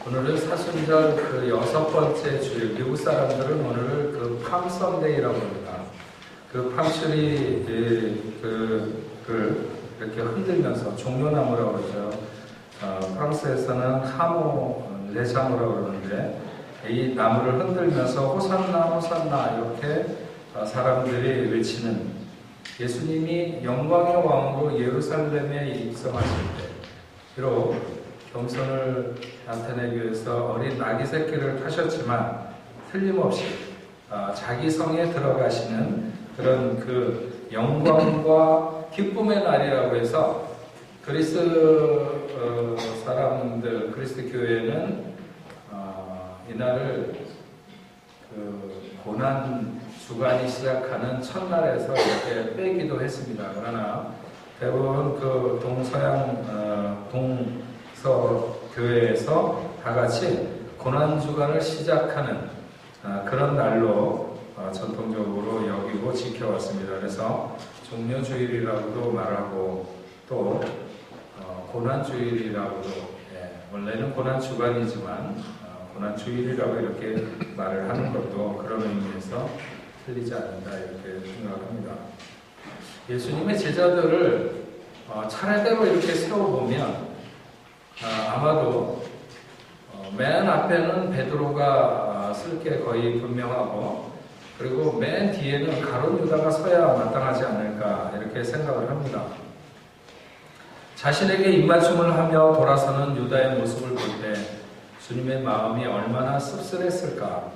오늘은 사순절 그 6번째 주일, 미국 사람들은 오늘을 그 팜선데이라고 합니다. 그 팜슈리 이렇게 흔들면서 종려나무라고 그러죠. 프랑스에서는 하모 레자무라고 그러는데 이 나무를 흔들면서 호산나 호산나 이렇게 사람들이 외치는, 예수님이 영광의 왕으로 예루살렘에 입성하실 때 비록 겸손을 나타내기 위해서 어린 나귀 새끼를 타셨지만 틀림없이 자기 성에 들어가시는 그런 그 영광과 기쁨의 날이라고 해서 그리스 사람들, 그리스도 교회는 이날을 그 고난 주간이 시작하는 첫날에서 이렇게 빼기도 했습니다. 그러나 대부분 그 동서양 동서 교회에서 다 같이 고난 주간을 시작하는 그런 날로 전통적으로 여기고 지켜왔습니다. 그래서 종려주일이라고도 말하고 또 고난주일이라고도, 원래는 고난주간이지만 고난주일이라고 이렇게 말을 하는 것도 그런 의미에서 틀리지 않는다 이렇게 생각합니다. 예수님의 제자들을 차례대로 이렇게 세워보면 아마도 맨 앞에는 베드로가 쓸 게 거의 분명하고, 그리고 맨 뒤에는 가룟 유다가 서야 마땅하지 않을까 이렇게 생각을 합니다. 자신에게 입맞춤을 하며 돌아서는 유다의 모습을 볼 때 주님의 마음이 얼마나 씁쓸했을까.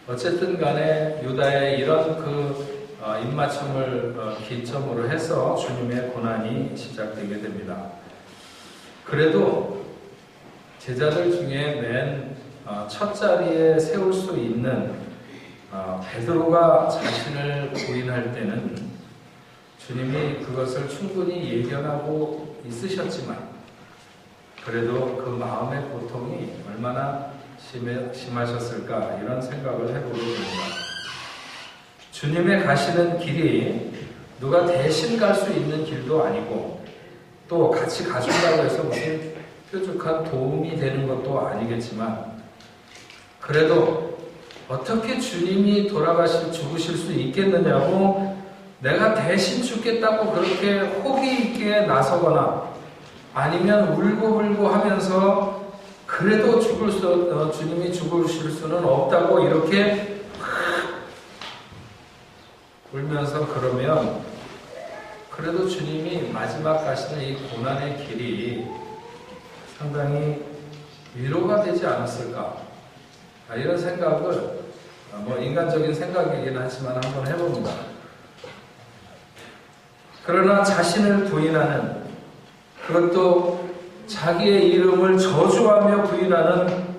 어쨌든 간에 유다의 이런 그 입맞춤을 기점으로 해서 주님의 고난이 시작되게 됩니다. 그래도 제자들 중에 맨 첫 자리에 세울 수 있는 베드로가 자신을 부인할 때는 주님이 그것을 충분히 예견하고 있으셨지만 그래도 그 마음의 고통이 얼마나 심하셨을까 이런 생각을 해보게 됩니다. 주님의 가시는 길이 누가 대신 갈 수 있는 길도 아니고 또 같이 가준다고 해서 무슨 뾰족한 도움이 되는 것도 아니겠지만, 그래도 어떻게 주님이 죽으실 수 있겠느냐고 내가 대신 죽겠다고 그렇게 호기 있게 나서거나 아니면 울고불고 하면서 그래도 주님이 죽으실 수는 없다고 이렇게 울면서 그러면 그래도 주님이 마지막 가시는 이 고난의 길이 상당히 위로가 되지 않았을까, 이런 생각을 인간적인 생각이긴 하지만 한번 해봅니다. 그러나 자신을 부인하는, 그것도 자기의 이름을 저주하며 부인하는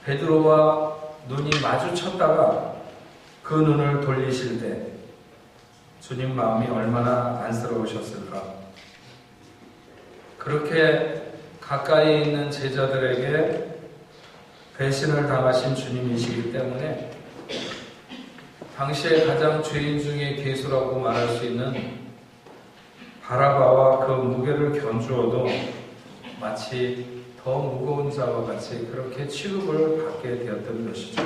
베드로와 눈이 마주쳤다가 그 눈을 돌리실 때 주님 마음이 얼마나 안쓰러우셨을까. 그렇게 가까이 있는 제자들에게 배신을 당하신 주님이시기 때문에 당시에 가장 죄인 중에 괴수라고 말할 수 있는 바라바와 그 무게를 견주어도 마치 더 무거운 자와 같이 그렇게 취급을 받게 되었던 것이죠.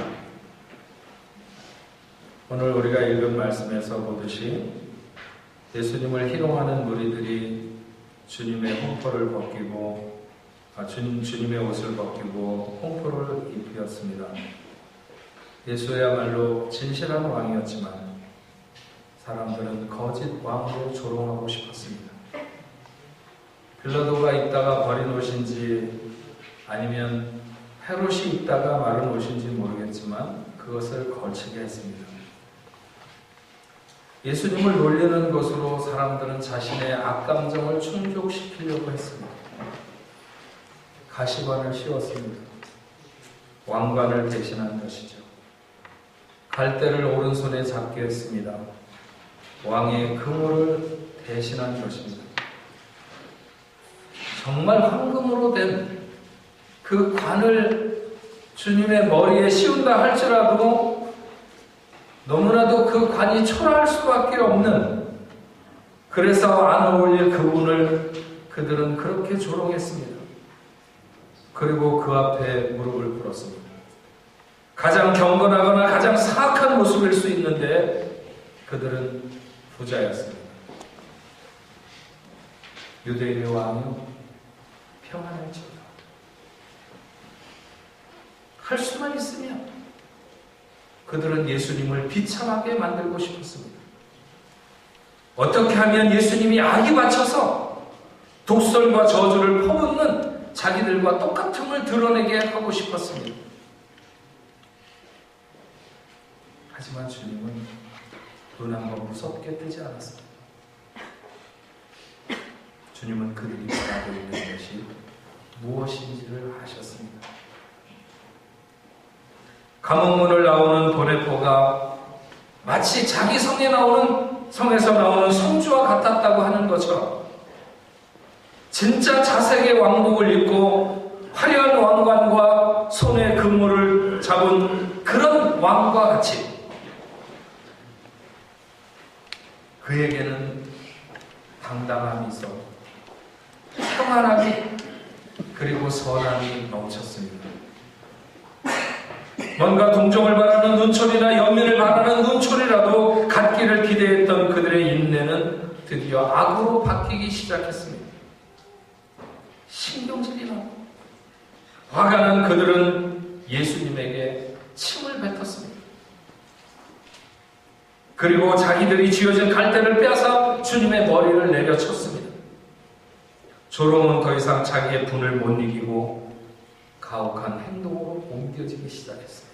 오늘 우리가 읽은 말씀에서 보듯이 예수님을 희롱하는 무리들이 주님의 홍포를 벗기고 주님의 옷을 벗기고 홍포를 입히었습니다. 예수야말로 진실한 왕이었지만 사람들은 거짓 왕으로 조롱하고 싶었습니다. 빌라도가 입다가 버린 옷인지 아니면 헤롯이 입다가 마른 옷인지 모르겠지만 그것을 걸치게 했습니다. 예수님을 놀리는 것으로 사람들은 자신의 악감정을 충족시키려고 했습니다. 가시관을 씌웠습니다. 왕관을 대신한 것이죠. 갈대를 오른손에 잡게 했습니다. 왕의 금호를 대신한 것입니다. 정말 황금으로 된 그 관을 주님의 머리에 씌운다 할지라도 너무나도 그 관이 초라할 수밖에 없는, 그래서 안 어울릴 그분을 그들은 그렇게 조롱했습니다. 그리고 그 앞에 무릎을 꿇었습니다. 가장 경건하거나 가장 사악한 모습일 수 있는데 그들은 부자였습니다. 유대인의 왕이요, 평안을 지어라. 할 수만 있으면 그들은 예수님을 비참하게 만들고 싶었습니다. 어떻게 하면 예수님이 악이 받쳐서 독설과 저주를 퍼붓는 자기들과 똑같음을 드러내게 하고 싶었습니다. 하지만 주님은 눈 한번 무섭게 뜨지 않았습니다. 주님은 그들이 바라고 있는 것이 무엇인지를 아셨습니다. 감옥문을 나오는 보네포가 마치 자기 성에서 나오는 성주와 같았다고 하는 것처럼 진짜 자색의 왕복을 입고 화려한 왕관과 손에 금모를 잡은 그런 왕과 같이 그에게는 당당함이 있어 평안함이 그리고 선함이 넘쳤습니다. 뭔가 동정을 바라는 눈초리나 연민을 바라는 눈초리라도 갖기를 기대했던 그들의 인내는 드디어 악으로 바뀌기 시작했습니다. 신경질이 나고 화가 난 그들은 예수님에게 침을 뱉었습니다. 그리고 자기들이 쥐어진 갈대를 빼앗아 주님의 머리를 내려쳤습니다. 조롱은 더 이상 자기의 분을 못 이기고 가혹한 행동으로 옮겨지기 시작했습니다.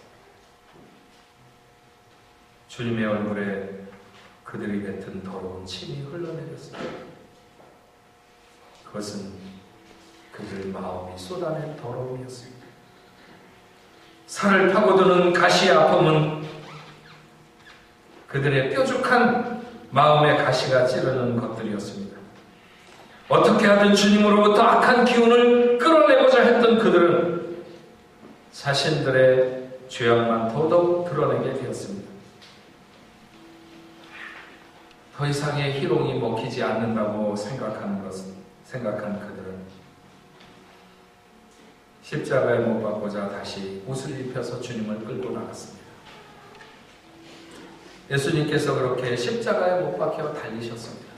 주님의 얼굴에 그들이 뱉은 더러운 침이 흘러내렸습니다. 그것은 그들 마음이 쏟아낸 더러움이었습니다. 살을 파고드는 가시의 아픔은 그들의 뾰족한 마음의 가시가 찌르는 것들이었습니다. 어떻게 하든 주님으로부터 악한 기운을 끌어내고자 했던 그들은 자신들의 죄악만 더더욱 드러내게 되었습니다. 더 이상의 희롱이 먹히지 않는다고 생각한 그들은 십자가에 못 박고자 다시 옷을 입혀서 주님을 끌고 나갔습니다. 예수님께서 그렇게 십자가에 못 박혀 달리셨습니다.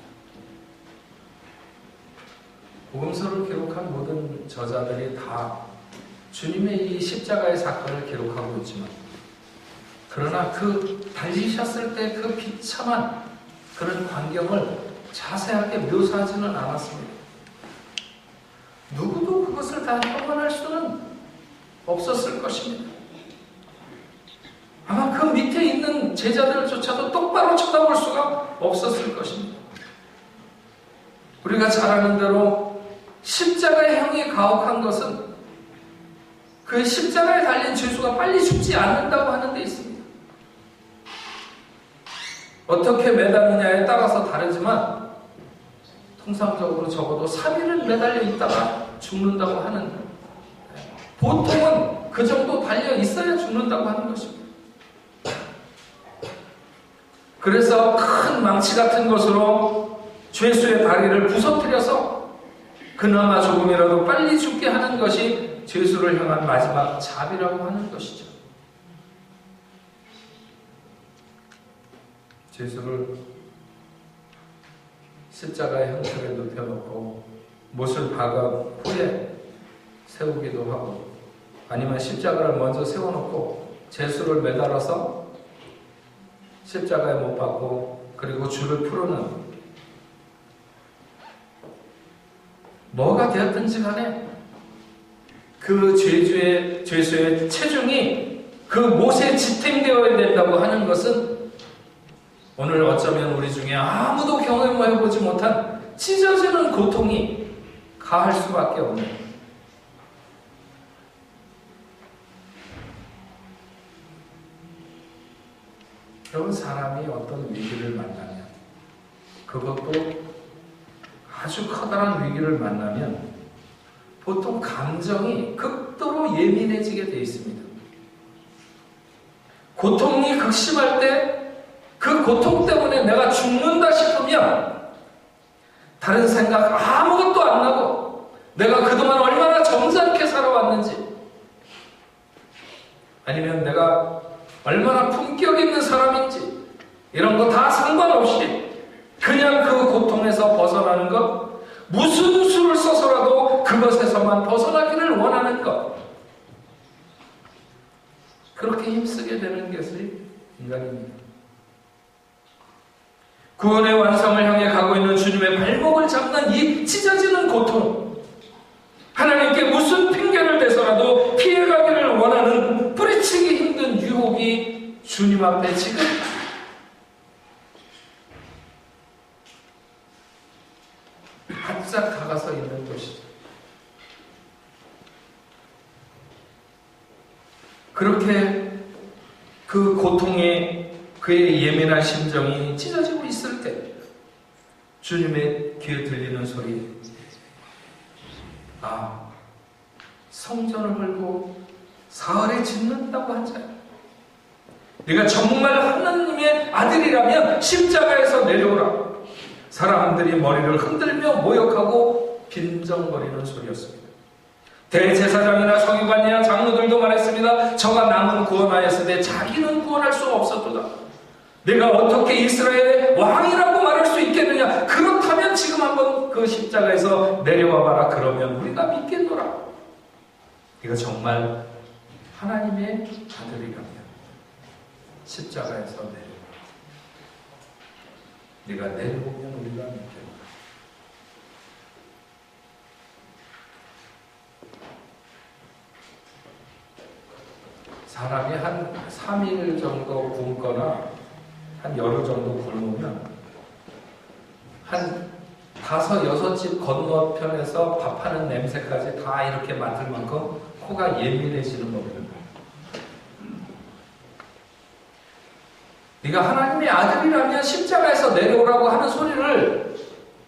복음서를 기록한 모든 저자들이 다 주님의 이 십자가의 사건을 기록하고 있지만 그러나 그 달리셨을 때 그 비참한 그런 광경을 자세하게 묘사하지는 않았습니다. 누구도 그것을 다 혐오할 수는 없었을 것입니다. 아마 그 밑에 있는 제자들조차도 똑바로 쳐다볼 수가 없었을 것입니다. 우리가 잘 아는 대로 십자가의 형이 가혹한 것은 그 십자가에 달린 죄수가 빨리 죽지 않는다고 하는 데 있습니다. 어떻게 매다느냐에 따라서 다르지만 통상적으로 적어도 3일은 매달려 있다가 죽는다고 하는, 보통은 그 정도 달려 있어야 죽는다고 하는 것입니다. 그래서 큰 망치 같은 것으로 죄수의 다리를 부서뜨려서 그나마 조금이라도 빨리 죽게 하는 것이 죄수를 향한 마지막 자비라고 하는 것이죠. 죄수를 십자가의 형틀에 눕혀놓고 못을 박아 후에 세우기도 하고, 아니면 십자가를 먼저 세워놓고 죄수를 매달아서 십자가에 못 박고 그리고 줄을 풀어는, 뭐가 되었든지 간에 그 죄수의 체중이 그 못에 지탱되어야 된다고 하는 것은 오늘 어쩌면 우리 중에 아무도 경험해보지 못한 찢어지는 고통이 가할 수밖에 없는, 여러분, 사람이 어떤 위기를 만나면, 그것도 아주 커다란 위기를 만나면 보통 감정이 극도로 예민해지게 되어 있습니다. 고통이 극심할 때 그 고통 때문에 내가 죽는다 싶으면 다른 생각 아무것도 안 나고 내가 그동안 얼마나 점잖게 살아왔는지, 아니면 내가 얼마나 품격 있는 사람인지, 이런 거 다 상관없이 그냥 그 고통에서 벗어나는 것, 무슨 수를 써서라도 그것에서만 벗어나기를 원하는 것, 그렇게 힘쓰게 되는 것이 인간입니다. 구원의 완성을 향해 가고 있는 주님의 발목을 잡는 이 찢어지는 고통, 하나님께 무슨 핑계를 대서라도 피해가기를 원하는 뿌리치기 힘든 유혹이 주님 앞에 지금 바짝 다가서 있는 것이죠. 그렇게 그 고통에 그의 예민한 심정이 찢어지고 있을 때 주님의 귀에 들리는 소리, 아, 성전을 헐고 사흘에 짓는다고 한 자야. 네가 정말 하나님의 아들이라면 십자가에서 내려오라. 사람들이 머리를 흔들며 모욕하고 빈정거리는 소리였습니다. 대제사장이나 서기관이나 장로들도 말했습니다. 저가 남은 구원하였으되 자기는 구원할 수 없었도다. 내가 어떻게 이스라엘의 왕이라고 말할 수 있겠느냐? 그렇다면 지금 한번 그 십자가에서 내려와 봐라. 그러면 우리가 믿겠노라. 네가 정말 하나님의 아들이라면 십자가에서 내려와. 네가 내려오면 우리가 믿겠노라. 사람이 한 3일 정도 굶거나 한 열흘 정도 굶으면 한 5, 6집 건너편에서 밥하는 냄새까지 다 이렇게 맡을 만큼 코가 예민해지는 겁니다. 네가 하나님의 아들이라면 십자가에서 내려오라고 하는 소리를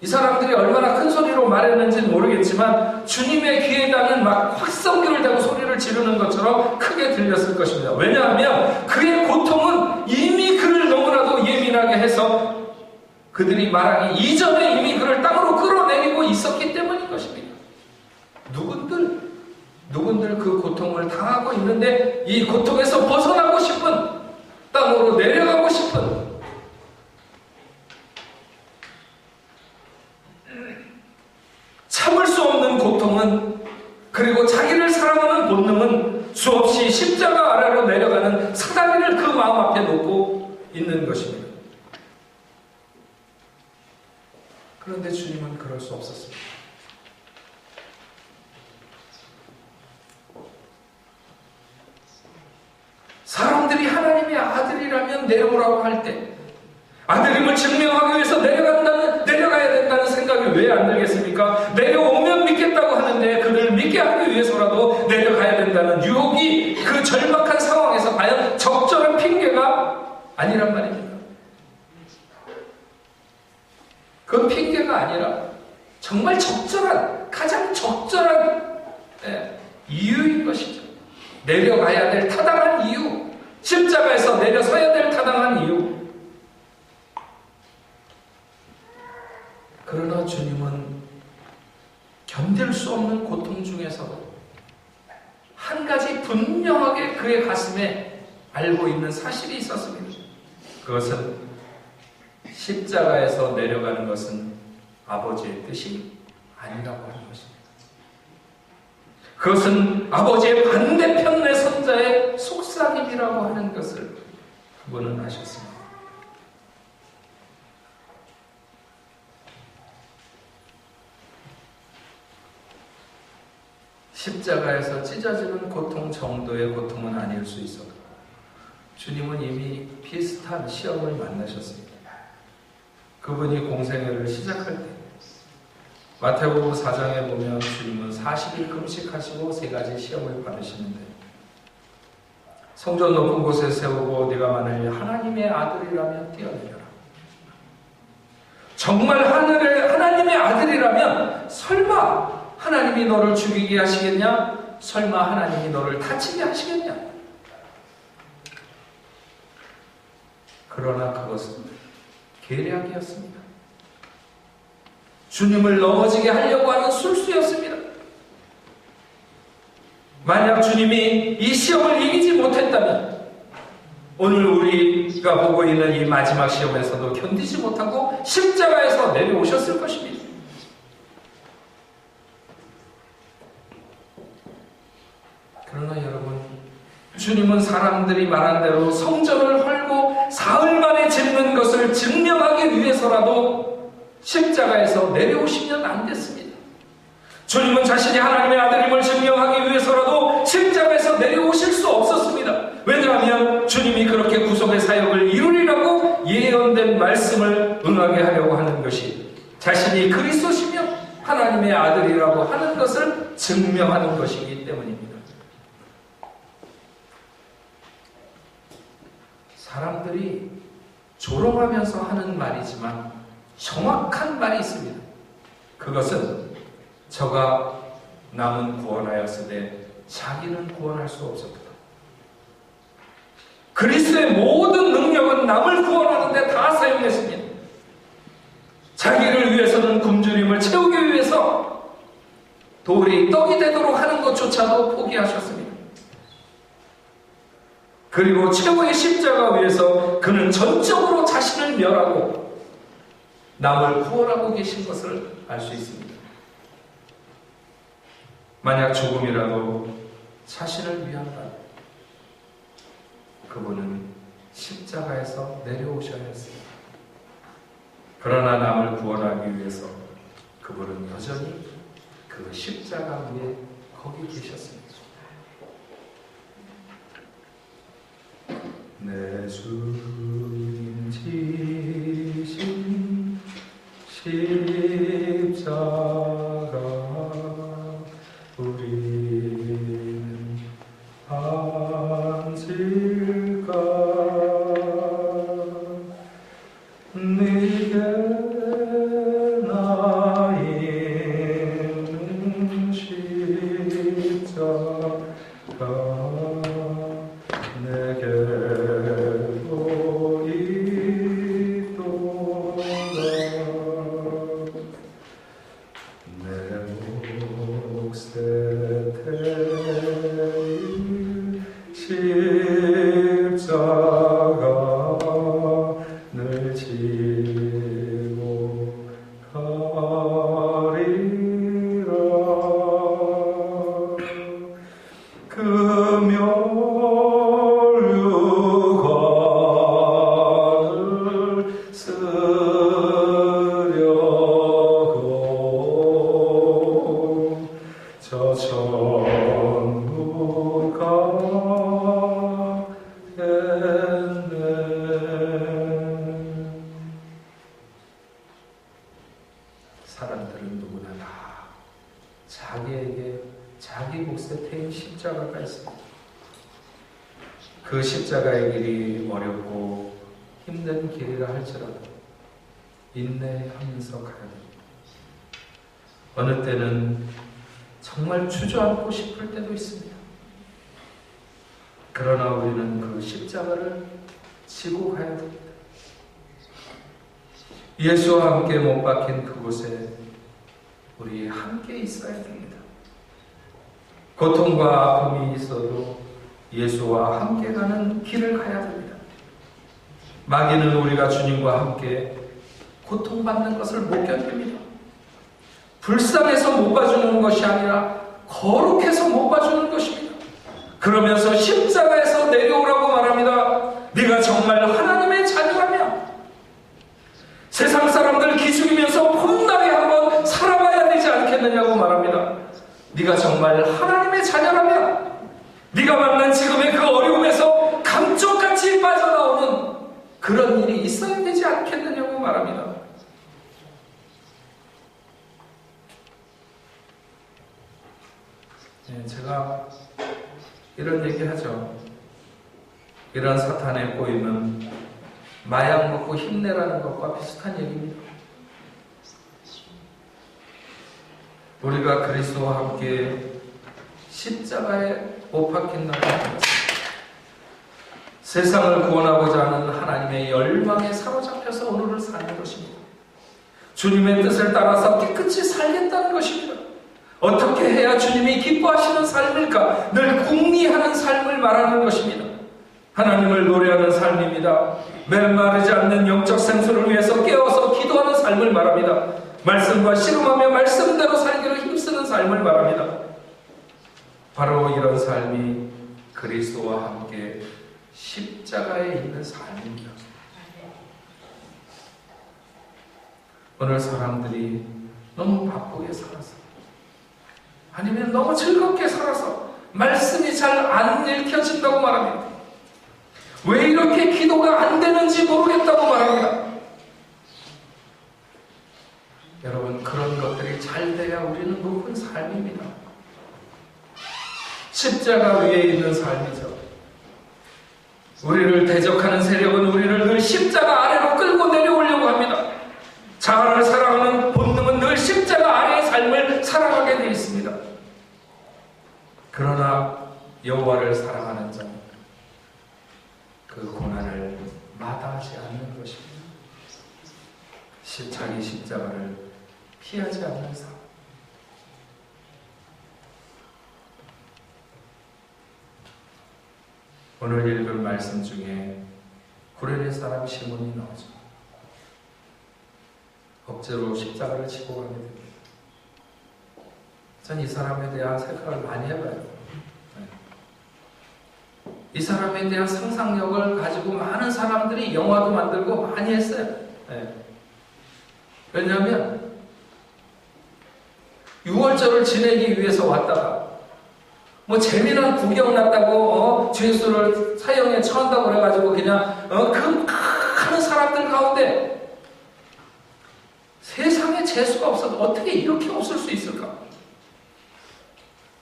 이 사람들이 얼마나 큰 소리로 말했는지는 모르겠지만 주님의 귀에다는 막 확성기를 대고 소리를 지르는 것처럼 크게 들렸을 것입니다. 왜냐하면 그의 고통은 이미 그를 너무나도 예민하게 해서 그들이 말하기 이전에 이미 그를 땅으로 끌어내리고 있었기 때문인 것입니다. 누군들 그 고통을 당하고 있는데 이 고통에서 벗어나고 싶은, 땅으로 내려가고 싶은, 참을 수 없는 고통은, 그리고 자기를 사랑하는 본능은 수없이 십자가 아래로 내려가는 사다리를 그 마음 앞에 놓고 있는 것입니다. 그런데 주님은 그럴 수 없었습니다. 사람들이 하나님의 아들이라면 내려오라고 할 때 아들임을 증명하기 위해서 내려가야 된다는 생각이 왜 안 들겠습니까? 내려오면 믿겠다고 하는데 그들을 믿게 하기 위해서라도 내려가야 된다는 유혹이 그 절박한 상황에서 과연 적절한 핑계가 아니란 말입니다. 그 핑계가 아니라 정말 적절한, 가장 적절한 이유인 것이죠. 내려가야 될 타당한 이유, 십자가에서 내려서야 될 타당한 이유. 그러나 주님은 견딜 수 없는 고통 중에서도 한 가지 분명하게 그의 가슴에 알고 있는 사실이 있었습니다. 그것은 십자가에서 내려가는 것은 아버지의 뜻이 아니라고 하는 것입니다. 그것은 아버지의 반대편 내 손자의 속삭임이라고 하는 것을 그분은 아셨습니다. 십자가에서 찢어지는 고통 정도의 고통은 아닐 수 있어도 주님은 이미 비슷한 시험을 만나셨습니다. 그분이 공생애를 시작할 때 마태복음 4장에 보면 주님은 40일 금식하시고 3가지 시험을 받으시는데, 성전 높은 곳에 세우고 네가 만일 하나님의 아들이라면 뛰어내려라. 정말 하나님의 아들이라면 설마 하나님이 너를 죽이게 하시겠냐? 설마 하나님이 너를 다치게 하시겠냐? 그러나 그것은 계략이었습니다. 주님을 넘어지게 하려고 하는 술수였습니다. 만약 주님이 이 시험을 이기지 못했다면 오늘 우리가 보고 있는 이 마지막 시험에서도 견디지 못하고 십자가에서 내려오셨을 것입니다. 그러나 여러분, 주님은 사람들이 말한 대로 성전을 헐고 사흘 만에 짓는 것을 증명하기 위해서라도 십자가에서 내려오시면 안 됐습니다. 주님은 자신이 하나님의 아들임을 증명하기 위해서라도 십자가에서 내려오실 수 없었습니다. 왜냐하면 주님이 그렇게 구속의 사역을 이루리라고 예언된 말씀을 응하게 하려고 하는 것이 자신이 그리스도시며 하나님의 아들이라고 하는 것을 증명하는 것이기 때문입니다. 사람들이 조롱하면서 하는 말이지만 정확한 말이 있습니다. 그것은 저가 남은 구원하였으되 자기는 구원할 수 없었다. 그리스도의 모든 능력은 남을 구원하는 데 다 사용했습니다. 자기를 위해서는 굶주림을 채우기 위해서 돌이 떡이 되도록 하는 것조차도 포기하셨습니다. 그리고 최고의 십자가 위에서 그는 전적으로 자신을 멸하고 남을 구원하고 계신 것을 알 수 있습니다. 만약 조금이라도 자신을 위한다, 그분은 십자가에서 내려오셔야 했습니다. 그러나 남을 구원하기 위해서 그분은 여전히 그 십자가 위에 거기 계셨습니다. 내 주님 지신 십자가 우리는 안질까. 네게 나 있는 십자가 내게도 있도다. 내 몫에 태일 십자가 늘 지고 가리라. 그 멸류관을 쓰려고 저 천국 가겠네. 사람들은 누구나 다 자기에게 자기 몫에 태인 십자가가 있습니다. 그 십자가의 길이 어렵고 힘든 길이라 할지라도 인내하면서 가야 됩니다. 어느 때는 정말 주저앉고 싶을 때도 있습니다. 그러나 우리는 그 십자가를 지고 가야 됩니다. 예수와 함께 못 박힌 그곳에 우리 함께 있어야 됩니다. 고통과 아픔이 있어도 예수와 함께 가는 길을 가야 됩니다. 마귀는 우리가 주님과 함께 고통받는 것을 못 견딥니다. 불쌍해서 못 봐주는 것이 아니라 거룩해서 못 봐주는 것입니다. 그러면서 십자가에서 내려오라고 말합니다. 네가 정말 하나님의 자녀라면 세상 사람들 기죽이면서 폼나게 한번 살아봐야 되지 않겠느냐고 말합니다. 네가 정말 하나님의 자녀라면 네가 만난 지금의 그 어려움에서 감쪽같이 빠져나오는 그런 일이 있어야 되지 않겠느냐고 말합니다. 네, 제가 이런 얘기 하죠. 이런 사탄에 꼬이면 마약 먹고 힘내라는 것과 비슷한 얘기입니다. 우리가 그리스도와 함께 십자가에 못 박힌다면 세상을 구원하고자 하는 하나님의 열망에 사로잡혀서 오늘을 사는 것입니다. 주님의 뜻을 따라서 깨끗이 살겠다는 것입니다. 어떻게 해야 주님이 기뻐하시는 삶일까? 늘 궁리하는 삶을 말하는 것입니다. 하나님을 노래하는 삶입니다. 메마르지 않는 영적 생수를 위해서 깨어서 기도하는 삶을 말합니다. 말씀과 씨름하며 말씀대로 살기로 힘쓰는 삶을 말합니다. 바로 이런 삶이 그리스도와 함께 십자가에 있는 삶입니다. 오늘 사람들이 너무 바쁘게 살아서, 아니면 너무 즐겁게 살아서 말씀이 잘 안 읽혀진다고 말합니다. 왜 이렇게 기도가 안 되는지 모르겠다고 말합니다. 여러분, 그런 것들이 잘 돼야 우리는 높은 삶입니다. 십자가 위에 있는 삶이죠. 우리를 대적하는 세력은 우리를 늘 십자가 아래로 끌고 내려오려고 합니다. 자아를 사랑하는 본능은 늘 십자가 아래의 삶을 살아가게 되어 있습니다. 그러나 여호와를 사랑하는 자는 그 고난을 마다하지 않는 것입니다. 자기 십자가를 피하지 않는 삶. 오늘 읽은 말씀 중에 구레네 사람 시몬이 나오죠. 억지로 십자가를 지고 가게 됩니다. 전 이 사람에 대한 생각을 많이 해봐요. 이 사람에 대한 상상력을 가지고 많은 사람들이 영화도 만들고 많이 했어요. 왜냐하면 6월절을 지내기 위해서 왔다가 뭐 재미난 구경 났다고 주 예수를 사형에 처한다고 그래가지고 그냥 그 많은 사람들 가운데 세상에 재수가 없어도 어떻게 이렇게 없을 수 있을까?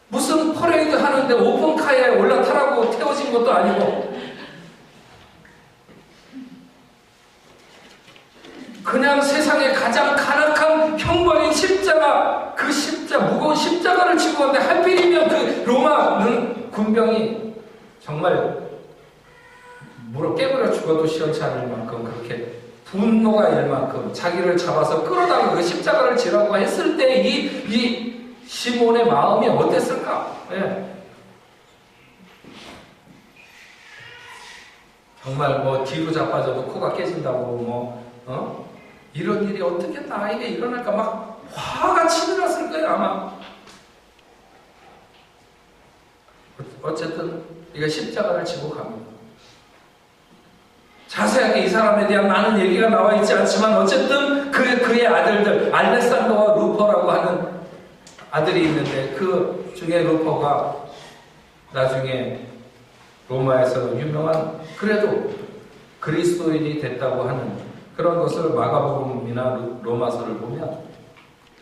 무슨 퍼레이드 하는데 오픈카에 올라타라고 태워진 것도 아니고 그냥 세상에 가장 간악한 형벌인 십자가, 그 무거운 십자가를 지고 왔는데 하필이면 그 로마 군병이 정말 무릎 깨물어 죽어도 시원치 않을 만큼 그렇게 분노가 일 만큼 자기를 잡아서 끌어다가 그 십자가를 지라고 했을 때 이 시몬의 마음이 어땠을까? 정말 뭐 뒤로 자빠져도 코가 깨진다고 이런 일이 어떻게 나에게 일어날까 막 화가 치밀었을 거예요 아마. 어쨌든 이거 십자가를 지고 갑니다. 자세하게 이 사람에 대한 많은 얘기가 나와 있지 않지만 어쨌든 그의 아들들 알렉산더와 루퍼라고 하는 아들이 있는데 그 중에 루퍼가 나중에 로마에서 유명한 그래도 그리스도인이 됐다고 하는 그런 것을 마가복음이나 로마서를 보면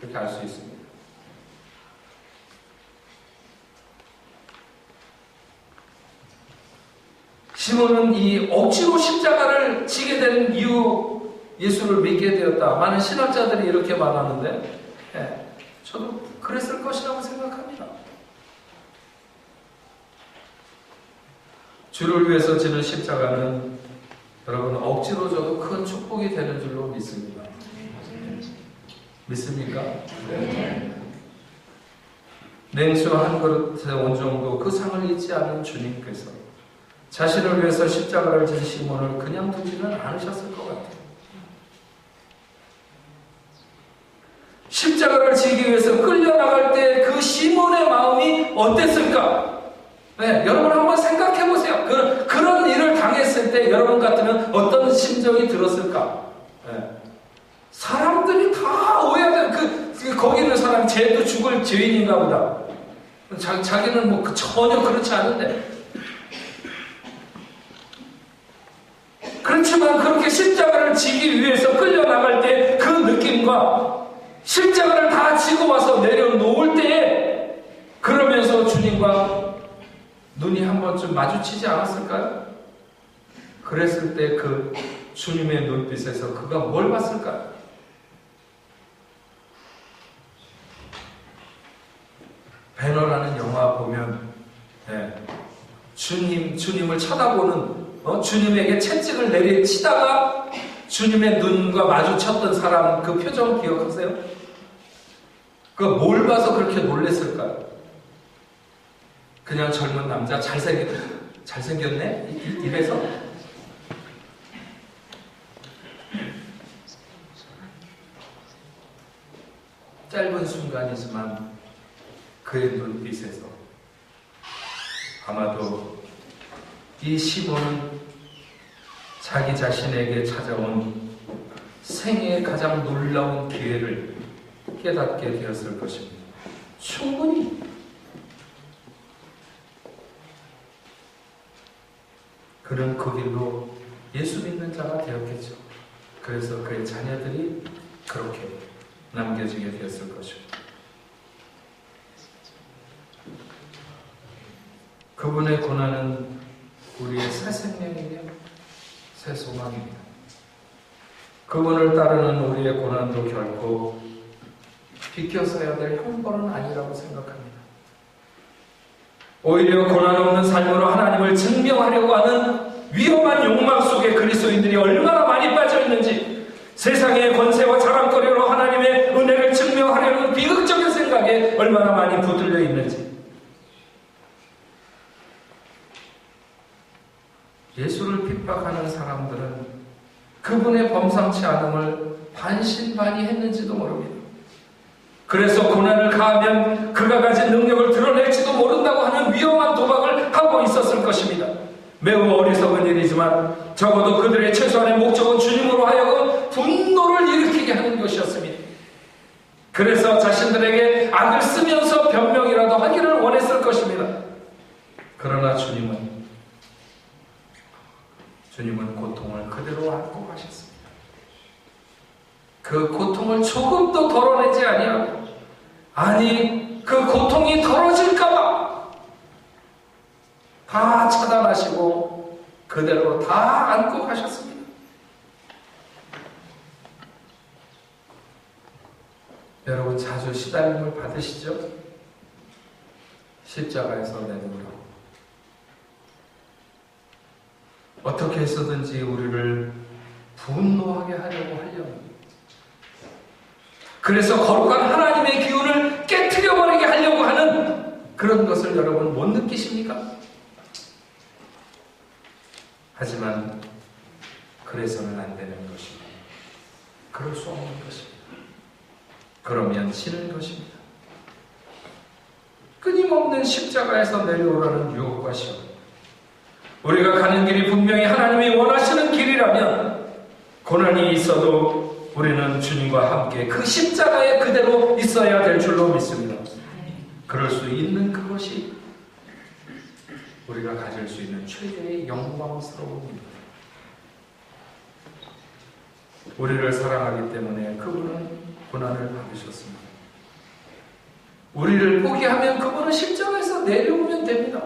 그렇게 알 수 있습니다. 시몬은 이 억지로 십자가를 지게 된 이유, 예수를 믿게 되었다. 많은 신학자들이 이렇게 말하는데 저도 그랬을 것이라고 생각합니다. 주를 위해서 지는 십자가는 여러분 억지로 져도 큰 축복이 되는 줄로 믿습니다. 믿습니까? 네. 냉수 한 그릇에 온 정도 그 상을 잊지 않은 주님께서 자신을 위해서 십자가를 진 시몬을 그냥 두지는 않으셨을 것 같아요. 십자가를 지기 위해서 끌려나갈 때 그 시몬의 마음이 어땠을까? 여러분 한번 생각해 보세요. 그런 일을 당했을 때 여러분 같으면 어떤 심정이 들었을까? 사람들이 다 오해하는 거기 있는 사람이 쟤도 죽을 죄인인가 보다. 자기는 뭐 전혀 그렇지 않은데. 그렇지만 그렇게 십자가를 지기 위해서 끌려나갈 때 그 느낌과 십자가를 다 지고 와서 내려놓을 때에 그러면서 주님과 눈이 한 번쯤 마주치지 않았을까요? 그랬을 때 그 주님의 눈빛에서 그가 뭘 봤을까요? 배너라는 영화 보면 주님을 쳐다보는 주님에게 채찍을 내리치다가 주님의 눈과 마주쳤던 사람 그 표정 기억하세요? 뭘 봐서 그렇게 놀랬을까요? 그냥 젊은 남자 잘생겼네? 이래서? 짧은 순간이지만 그의 눈빛에서 아마도 이 시몬은 자기 자신에게 찾아온 생애의 가장 놀라운 기회를 깨닫게 되었을 것입니다. 충분히. 그는 그 길로 예수 믿는 자가 되었겠죠. 그래서 그의 자녀들이 그렇게 남겨지게 되었을 것입니다. 그분의 고난은 우리의 새 생명이며 새 소망입니다. 그분을 따르는 우리의 고난도 결코 비켜서야 될 형벌은 아니라고 생각합니다. 오히려 고난 없는 삶으로 하나님을 증명하려고 하는 위험한 욕망 속에 그리스도인들이 얼마나 많이 빠져 있는지, 세상의 권세와 자랑거리로 하나님의 은혜를 증명하려는 비극적인 생각에 얼마나 많이 붙들려 있는지, 예수를 핍박하는 사람들은 그분의 범상치 않음을 반신반의했는지도 모릅니다. 그래서 고난을 가하면 그가 가진 능력을 드러낼지도 모른다고 하는 위험한 도박을 하고 있었을 것입니다. 매우 어리석은 일이지만 적어도 그들의 최소한의 목적은 주님으로 하여금 분노를 일으키게 하는 것이었습니다. 그래서 자신들에게 악을 쓰면서 변명이라도 하기를 원했을 것입니다. 그러나 주님은 고통을 그대로 안고 가셨습니다. 그 고통을 조금도 덜어내지 아니하고, 아니 그 고통이 덜어질까봐 다 차단하시고 그대로 다 안고 가셨습니다. 여러분 자주 시달림을 받으시죠? 십자가에서 내놓으라고. 어떻게 해서든지 우리를 분노하게 하려고 합니다. 그래서 거룩한 하나님의 기운을 깨트려버리게 하려고 하는 그런 것을 여러분 못 느끼십니까? 하지만 그래서는 안 되는 것입니다. 그럴 수 없는 것입니다. 그러면 지는 것입니다. 끊임없는 십자가에서 내려오라는 유혹과 시험. 우리가 가는 길이 분명히 하나님이 원하시는 길이라면 고난이 있어도 우리는 주님과 함께 그 십자가에 그대로 있어야 될 줄로 믿습니다. 그럴 수 있는 그것이 우리가 가질 수 있는 최대의 영광스러움입니다. 우리를 사랑하기 때문에 그분은 고난을 받으셨습니다. 우리를 포기하면 그분은 십자가에서 내려오면 됩니다.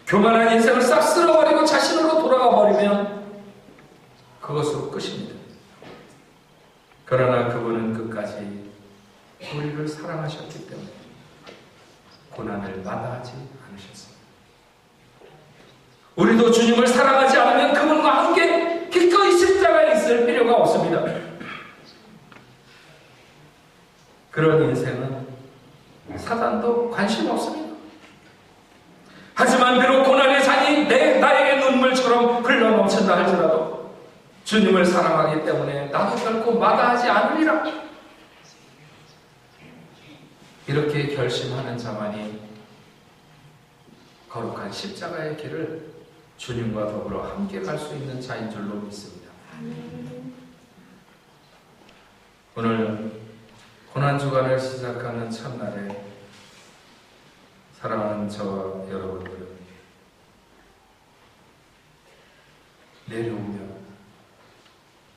교만한 인생을 싹 쓸어버리고 자신으로 돌아가 버리면 그것으로 끝입니다. 그러나 그분은 끝까지 우리를 사랑하셨기 때문에 고난을 마다하지 않으셨습니다. 우리도 주님을 사랑하지 않으면 그분과 함께 기꺼이 십자가에 있을 필요가 없습니다. 그런 인생은 사단도 관심 없습니다. 하지만 비록 고난의 잔이 나에게 눈물처럼 흘러넘친다 할지라도 주님을 사랑하기 때문에 나도 결코 마다하지 않으리라. 이렇게 결심하는 자만이 거룩한 십자가의 길을 주님과 더불어 함께 갈 수 있는 자인 줄로 믿습니다. 오늘 고난주간을 시작하는 첫날에 사랑하는 저와 여러분들은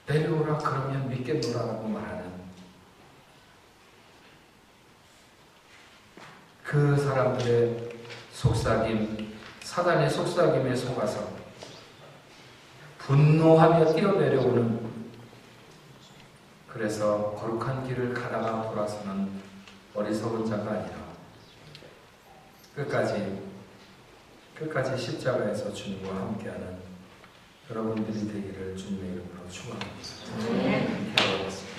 내려오라 그러면 믿겠노라라고 말하는 그 사람들의 속삭임, 사단의 속삭임에 속아서 분노하며 뛰어내려오는, 그래서 거룩한 길을 가다가 돌아서는 어리석은 자가 아니라 끝까지 십자가에서 주님과 함께하는 여러분들이 되기를 주님의 이름으로 축원합니다. 기도하겠습니다.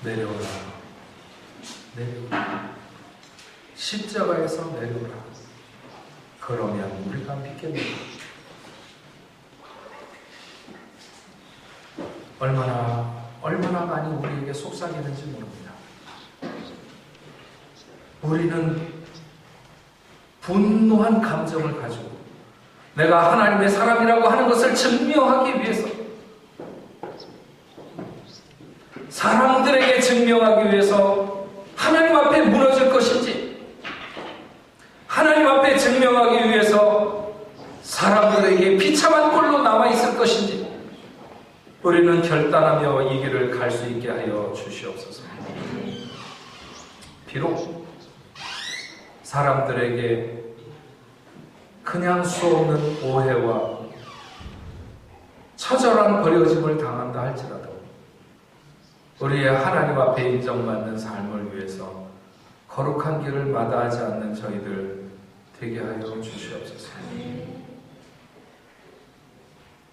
내려오라. 내려오라. 십자가에서 내려오라. 그러면 우리가 믿겠노라. 얼마나 많이 우리에게 속삭이는지 모릅니다. 우리는 분노한 감정을 가지고 내가 하나님의 사람이라고 하는 것을 증명하기 위해서, 사람들에게 증명하기 위해서 하나님 앞에 무너질 것인지, 하나님 앞에 증명하기 위해서 사람들에게 비참한 꼴로 남아있을 것인지, 우리는 결단하며 이 길을 갈 수 있게 하여 주시옵소서. 비록 사람들에게 그냥 수 없는 오해와 처절한 버려짐을 당한다 할지라도 우리의 하나님 앞에 인정받는 삶을 위해서 거룩한 길을 마다하지 않는 저희들 되게 하여 주시옵소서.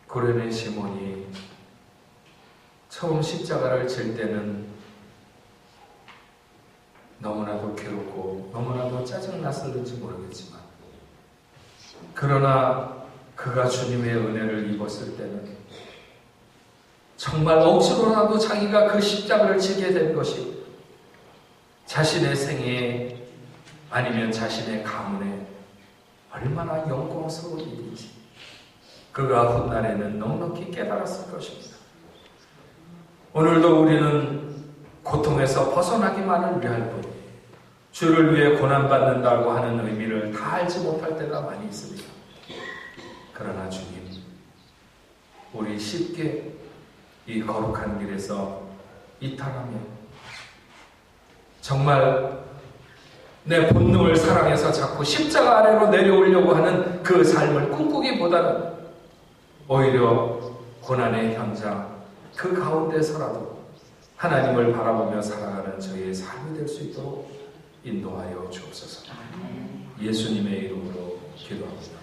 고레네 시몬이 처음 십자가를 질 때는 너무나도 괴롭고 너무나도 짜증났을는지 모르겠지만, 그러나 그가 주님의 은혜를 입었을 때는 정말 억지로라도 자기가 그 십자가를 지게 된 것이 자신의 생애에 아니면 자신의 가문에 얼마나 영광스러운 일인지 그가 훗날에는 넉넉히 깨달았을 것입니다. 오늘도 우리는 고통에서 벗어나기만을 위할 뿐 주를 위해 고난받는다고 하는 의미를 다 알지 못할 때가 많이 있습니다. 그러나 주님, 우리 쉽게 이 거룩한 길에서 이탈하며 정말 내 본능을 사랑해서 자꾸 십자가 아래로 내려오려고 하는 그 삶을 꿈꾸기보다는 오히려 고난의 현장 그 가운데서라도 하나님을 바라보며 살아가는 저희의 삶이 될 수 있도록 인도하여 주옵소서. 예수님의 이름으로 기도합니다.